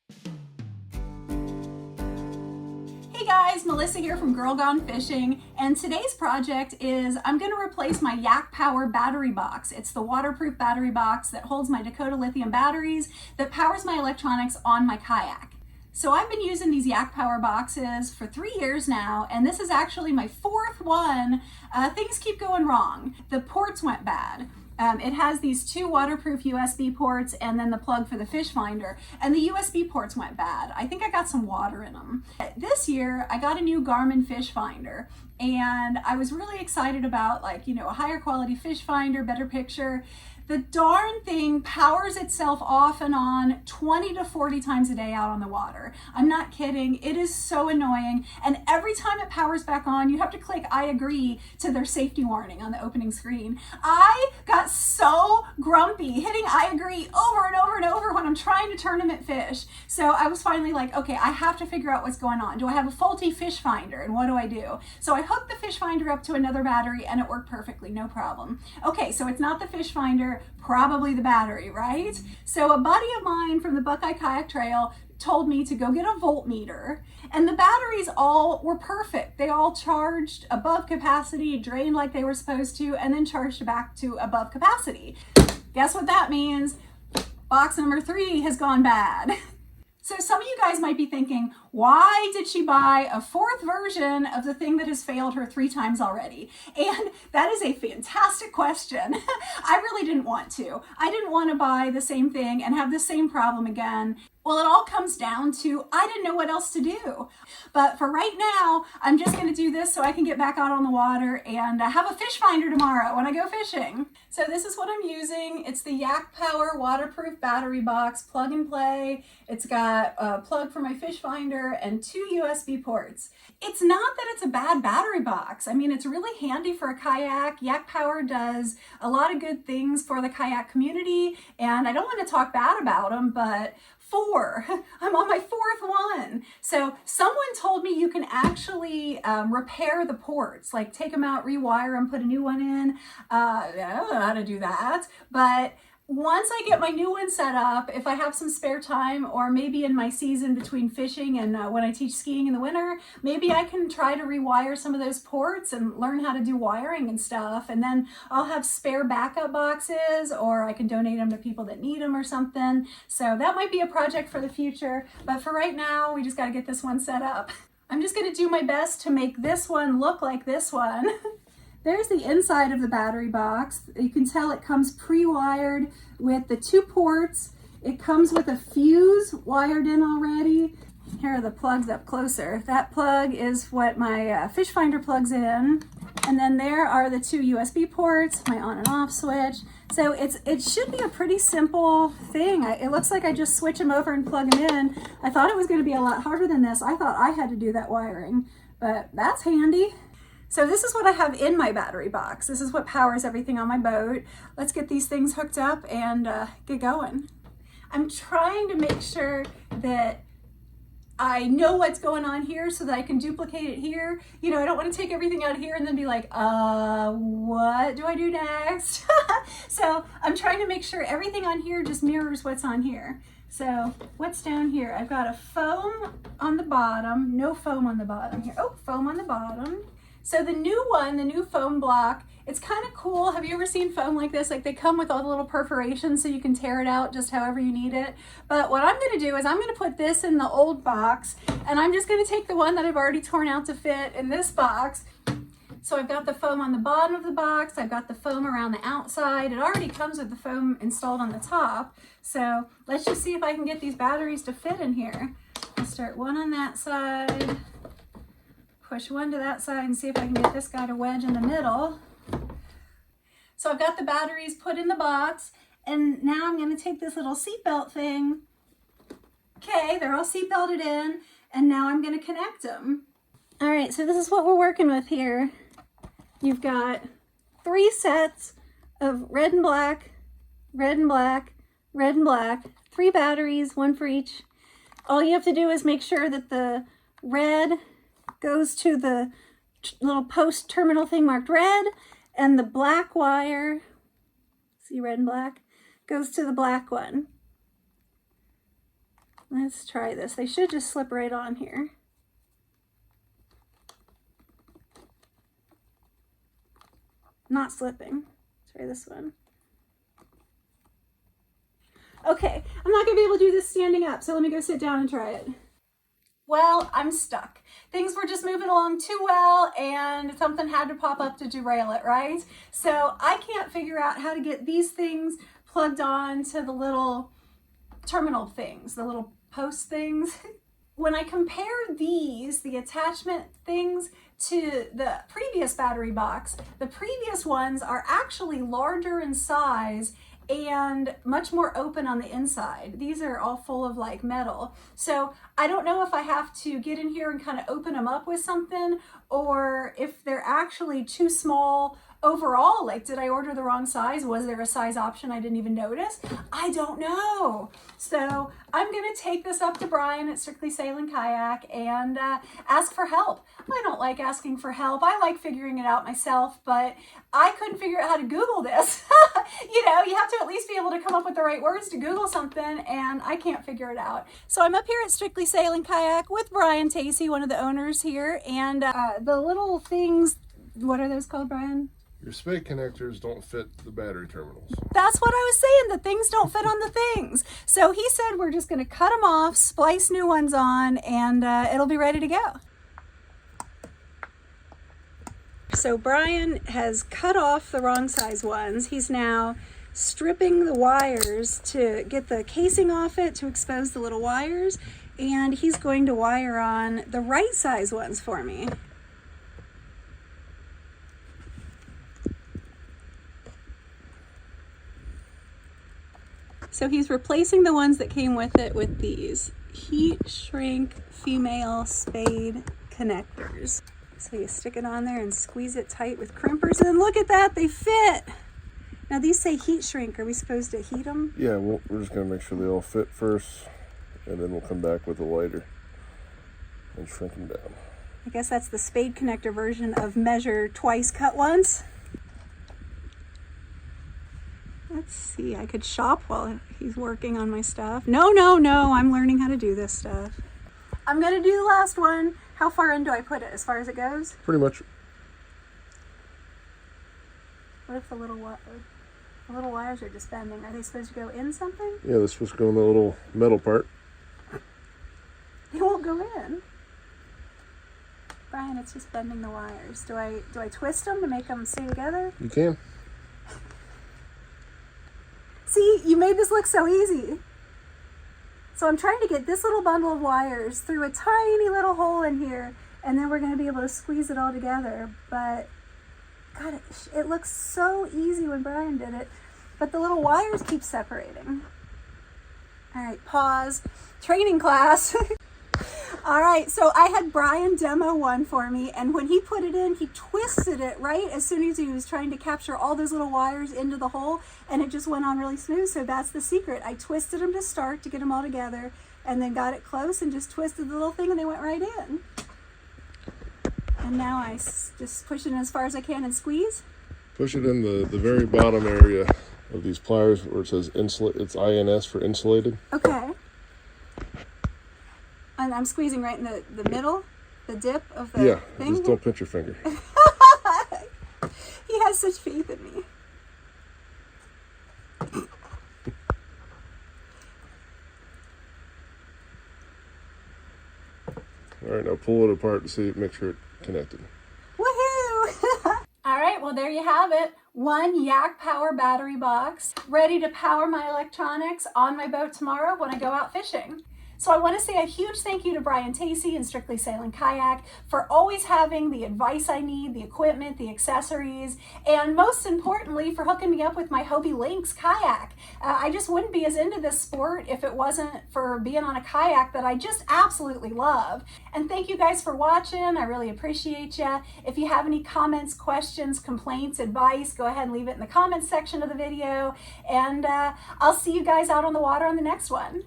Hey guys, Melissa here from GirlGoneFishing, and today's project is I'm going to replace my Yak Power battery box. It's the waterproof battery box that holds my Dakota lithium batteries that powers my electronics on my kayak. So I've been using these Yak Power boxes for 3 years now, and this is actually my 4th one. Things keep going wrong. The ports went bad. It has these 2 waterproof USB ports and then the plug for the fish finder, and the USB ports went bad. I think I got some water in them. This year I got a new Garmin fish finder, and I was really excited about, like, you know, a higher quality fish finder, better picture. The darn thing powers itself off and on 20 to 40 times a day out on the water. I'm not kidding. It is so annoying. And every time it powers back on, you have to click I agree to their safety warning on the opening screen. I got so grumpy hitting I agree over and over and over when I'm trying to tournament fish. So I was finally like, okay, I have to figure out what's going on. Do I have a faulty fish finder, and what do I do? So I hooked the fish finder up to another battery and it worked perfectly, no problem. Okay, so it's not the fish finder, probably the battery, right? So a buddy of mine from the Buckeye Kayak Trail told me to go get a voltmeter, and the batteries all were perfect. They all charged above capacity, drained like they were supposed to, and then charged back to above capacity. Guess what that means? Box number 3 has gone bad. So some of you guys might be thinking, why did she buy a 4th version of the thing that has failed her 3 times already? And that is a fantastic question. I really didn't want to. I didn't want to buy the same thing and have the same problem again. Well, it all comes down to I didn't know what else to do. But for right now, I'm just going to do this so I can get back out on the water and have a fish finder tomorrow when I go fishing. So this is what I'm using. It's the Yak Power waterproof battery box, plug and play. It's got a plug for my fish finder and 2 USB ports. It's not that it's a bad battery box. I mean, it's really handy for a kayak. Yak Power does a lot of good things for the kayak community, and I don't want to talk bad about them, but 4. I'm on my 4th one. So someone told me you can actually repair the ports, like take them out, rewire them, put a new one in. I don't know how to do that, but once I get my new one set up, if I have some spare time, or maybe in my season between fishing and when I teach skiing in the winter, maybe I can try to rewire some of those ports and learn how to do wiring and stuff. And then I'll have spare backup boxes, or I can donate them to people that need them or something. So that might be a project for the future. But for right now, we just got to get this one set up. I'm just going to do my best to make this one look like this one. There's the inside of the battery box. You can tell it comes pre-wired with the 2 ports. It comes with a fuse wired in already. Here are the plugs up closer. That plug is what my fish finder plugs in. And then there are the 2 USB ports, my on and off switch. So it should be a pretty simple thing. It looks like I just switch them over and plug them in. I thought it was going to be a lot harder than this. I thought I had to do that wiring, but that's handy. So this is what I have in my battery box. This is what powers everything on my boat. Let's get these things hooked up and get going. I'm trying to make sure that I know what's going on here so that I can duplicate it here. You know, I don't want to take everything out here and then be like, what do I do next? So I'm trying to make sure everything on here just mirrors what's on here. So what's down here? I've got a foam on the bottom, no foam on the bottom here. Oh, foam on the bottom. So the new one, the new foam block, it's kind of cool. Have you ever seen foam like this? Like, they come with all the little perforations so you can tear it out just however you need it. But what I'm going to do is I'm going to put this in the old box, and I'm just going to take the one that I've already torn out to fit in this box. So I've got the foam on the bottom of the box. I've got the foam around the outside. It already comes with the foam installed on the top. So let's just see if I can get these batteries to fit in here. I'll start one on that side. Push one to that side and see if I can get this guy to wedge in the middle. So I've got the batteries put in the box, and now I'm going to take this little seatbelt thing. Okay, they're all seatbelted in, and now I'm going to connect them. All right, so this is what we're working with here. You've got 3 sets of red and black, red and black, red and black, 3 batteries, 1 for each. All you have to do is make sure that the red goes to the little post terminal thing marked red, and the black wire, see red and black, goes to the black one. Let's try this. They should just slip right on here. Not slipping. Let's try this one. Okay, I'm not gonna be able to do this standing up, so let me go sit down and try it. Well, I'm stuck. Things were just moving along too well and something had to pop up to derail it, right? So I can't figure out how to get these things plugged on to the little terminal things, the little post things. When I compare these, the attachment things, to the previous battery box, the previous ones are actually larger in size and much more open on the inside. These are all full of like metal. So I don't know if I have to get in here and kind of open them up with something, or if they're actually too small overall. Like, did I order the wrong size? Was there a size option I didn't even notice? I don't know. So I'm gonna take this up to Brian at Strictly Sail Kayak and ask for help. I don't like asking for help. I like figuring it out myself, but I couldn't figure out how to Google this. You know, you have to at least be able to come up with the right words to Google something, and I can't figure it out. So I'm up here at Strictly Sail Kayak with Brian Tacey, one of the owners here, and the little things, what are those called, Brian? Your spade connectors don't fit the battery terminals. That's what I was saying. The things don't fit on the things. So he said we're just going to cut them off, splice new ones on, and it'll be ready to go. So Brian has cut off the wrong size ones. He's now stripping the wires to get the casing off it to expose the little wires, and he's going to wire on the right size ones for me. So he's replacing the ones that came with it with these heat shrink female spade connectors. So you stick it on there and squeeze it tight with crimpers, and look at that, they fit. Now these say heat shrink. Are we supposed to heat them? Yeah, we're just going to make sure they all fit first, and then we'll come back with a lighter and shrink them down. I guess that's the spade connector version of measure twice, cut once. Let's see, I could shop while he's working on my stuff. No, I'm learning how to do this stuff. I'm gonna do the last one. How far in do I put it, as far as it goes? Pretty much. What if the little wires are just bending? Are they supposed to go in something? Yeah, they're supposed to go in the little metal part. They won't go in. Brian, it's just bending the wires. Do I twist them to make them stay together? You can. See, you made this look so easy. So I'm trying to get this little bundle of wires through a tiny little hole in here, and then we're going to be able to squeeze it all together. But, God, it looks so easy when Brian did it, but the little wires keep separating. All right, pause. Training class. All right, so I had Brian demo one for me, and when he put it in, he twisted it right as soon as he was trying to capture all those little wires into the hole, and it just went on really smooth. So that's the secret. I twisted them to start to get them all together, and then got it close and just twisted the little thing, and they went right in. And now I just push it in as far as I can and squeeze. Push it in the very bottom area of these pliers where it says insulate. It's INS for insulated. Okay. And I'm squeezing right in the middle, the dip of the thing? Just don't pinch your finger. He has such faith in me. All right, now pull it apart to see, make sure it's connected. Woohoo! All right, well, there you have it. One Yak Power battery box, ready to power my electronics on my boat tomorrow when I go out fishing. So I want to say a huge thank you to Brian Tacey and Strictly Sail Kayak for always having the advice I need, the equipment, the accessories, and most importantly for hooking me up with my Hobie Lynx kayak. I just wouldn't be as into this sport if it wasn't for being on a kayak that I just absolutely love. And thank you guys for watching. I really appreciate you. If you have any comments, questions, complaints, advice, go ahead and leave it in the comments section of the video. And I'll see you guys out on the water on the next one.